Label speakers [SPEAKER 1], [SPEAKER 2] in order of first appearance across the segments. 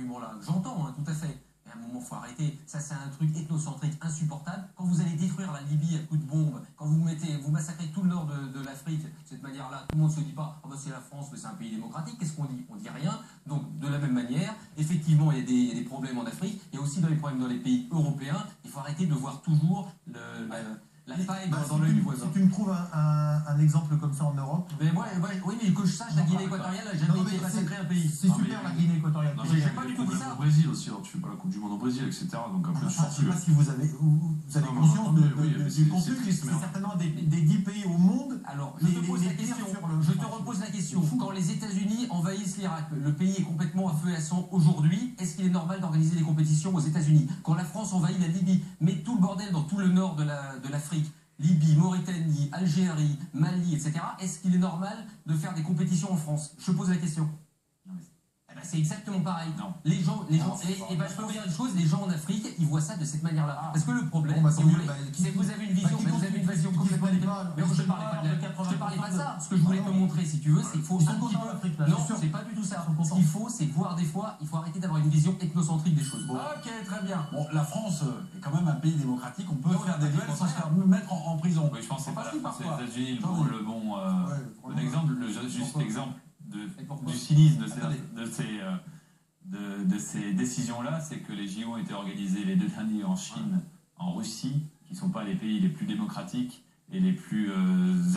[SPEAKER 1] argument-là. J'entends, hein, tout à fait. Mais à un moment, il faut arrêter. Ça, c'est un truc ethnocentrique insupportable. Quand vous allez détruire la Libye à coups de bombe, quand vous massacrez tout le nord de l'Afrique, de cette manière-là, tout le monde ne se dit pas, oh bah c'est la France, mais c'est un pays démocratique. Qu'est-ce qu'on dit? On dit rien. Donc, de la même manière, effectivement, il y a des problèmes en Afrique. Il y a aussi des problèmes dans les pays européens. Il faut arrêter de voir toujours la faille dans l'œil du voisin.
[SPEAKER 2] Si tu me trouves un exemple comme ça en Europe.
[SPEAKER 1] Mais oui, mais que je sache, la Guinée équatoriale n'a jamais été massacrée un pays.
[SPEAKER 2] C'est super la Guinée équatoriale.
[SPEAKER 3] Non, mais j'ai pas du tout dit ça. Au Brésil aussi, alors tu fais pas la Coupe du Monde au Brésil, etc. Donc un peu de
[SPEAKER 2] Je ne sais pas si vous avez conscience du contexte. C'est certainement des 10 pays au monde.
[SPEAKER 1] Alors, je te repose la question. Quand les États-Unis envahissent l'Irak, le pays est complètement à feu et à sang aujourd'hui. Est-ce qu'il est normal d'organiser des compétitions aux États-Unis? Quand la France envahit la Libye, met tout le bordel dans tout le nord de l'Afrique, Libye, Mauritanie, Algérie, Mali, etc. Est-ce qu'il est normal de faire des compétitions en France? Je pose la question. C'est exactement pareil. Non. Les gens, je peux vous dire une chose, les gens en Afrique, ils voient ça de cette manière-là. Parce que le problème, si vous voulez, c'est que vous avez une vision, complètement différente. Mais je te parlais pas de ça. Ce que je voulais te montrer, si tu veux, c'est qu'il faut un petit peu. Non, c'est pas du tout ça. Ce qu'il faut, c'est voir des fois, il faut arrêter d'avoir une vision ethnocentrique des choses.
[SPEAKER 4] Ok, très bien. Bon, la France est quand même un pays démocratique. On peut faire des duels sans se faire mettre en prison.
[SPEAKER 3] Oui, je pense que c'est pas la France et les États-Unis le bon exemple, le juste exemple du cynisme de ces décisions-là, c'est que les JO ont été organisés les 2 derniers en Chine, en Russie, qui ne sont pas les pays les plus démocratiques et les plus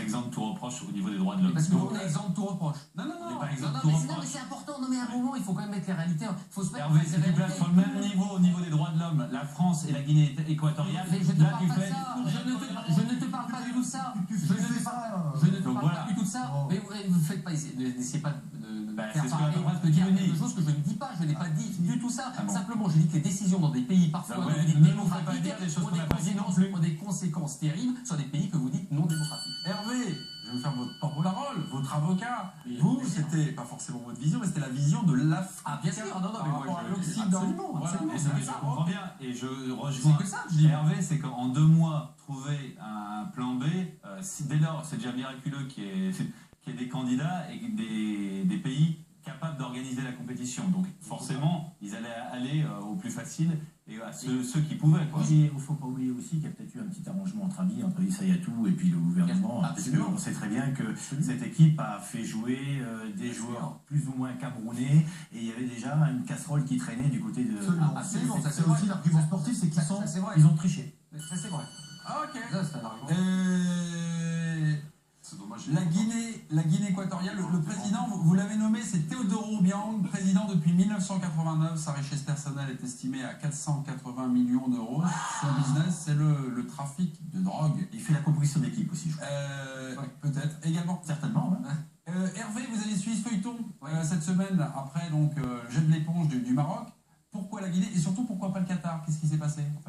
[SPEAKER 3] exempts de tout reproche au niveau des droits de l'homme.
[SPEAKER 1] Parce qu'on est exempt de tout reproche.
[SPEAKER 3] Non,
[SPEAKER 1] mais c'est important. Non, mais à un moment, il faut quand même mettre les réalités. Il faut se mettre
[SPEAKER 3] si tu places sur le même niveau au niveau des droits de l'homme, la France et la Guinée équatoriale,
[SPEAKER 1] je ne te parle pas de ça. Je ne te parle pas du tout de ça. Je ne te parle pas du tout de ça. Mais vous ne faites pas, n'essayez pas de faire parler, de dire quelque chose que je ne dis pas. Je n'ai pas dit du tout ça. Simplement, je dis que les décisions dans des pays parfois démocratiques ont des conséquences terribles sur des pays que vous dites non démocratiques.
[SPEAKER 4] Hervé, je vais me faire votre porte-parole, votre avocat. Vous, c'était pas forcément votre vision, mais c'était la vision de l'Afrique.
[SPEAKER 1] Ah, bien sûr, non, mais moi,
[SPEAKER 4] absolument.
[SPEAKER 3] Et je comprends bien, et je rejoins Hervé, c'est qu'en 2 mois, trouver un plan B, dès lors, c'est déjà miraculeux qu'il y ait des candidats et des pays capables d'organiser la compétition. Donc forcément, ils allaient aller au plus facile et à ceux qui pouvaient.
[SPEAKER 2] Il ne faut pas oublier aussi qu'il y a peut-être eu un petit arrangement entre amis, entre Issa Yatou et puis le gouvernement. Parce qu'on sait très bien que cette équipe a fait jouer des joueurs plus ou moins camerounais et il y avait déjà une casserole qui traînait du côté de...
[SPEAKER 1] Absolument,
[SPEAKER 2] c'est aussi l'argument sportif, c'est qu'ils ont triché.
[SPEAKER 1] Ça, c'est vrai.
[SPEAKER 4] Ok.
[SPEAKER 1] Ça, c'est un argument.
[SPEAKER 4] C'est dommage. La Guinée équatoriale, le président, vous l'avez nommé, c'est Teodoro Obiang, président depuis 1989. Sa richesse personnelle est estimée à 480 millions d'euros. Son business, c'est le trafic de drogue.
[SPEAKER 2] Il fait la composition d'équipe aussi, je crois.
[SPEAKER 4] Peut-être, également.
[SPEAKER 2] Certainement.
[SPEAKER 4] Hervé, vous allez suivre ce feuilleton cette semaine, après donc jet de l'éponge du Maroc. Pourquoi la Guinée et surtout pourquoi pas le Qatar? Qu'est-ce qui s'est passé en fait?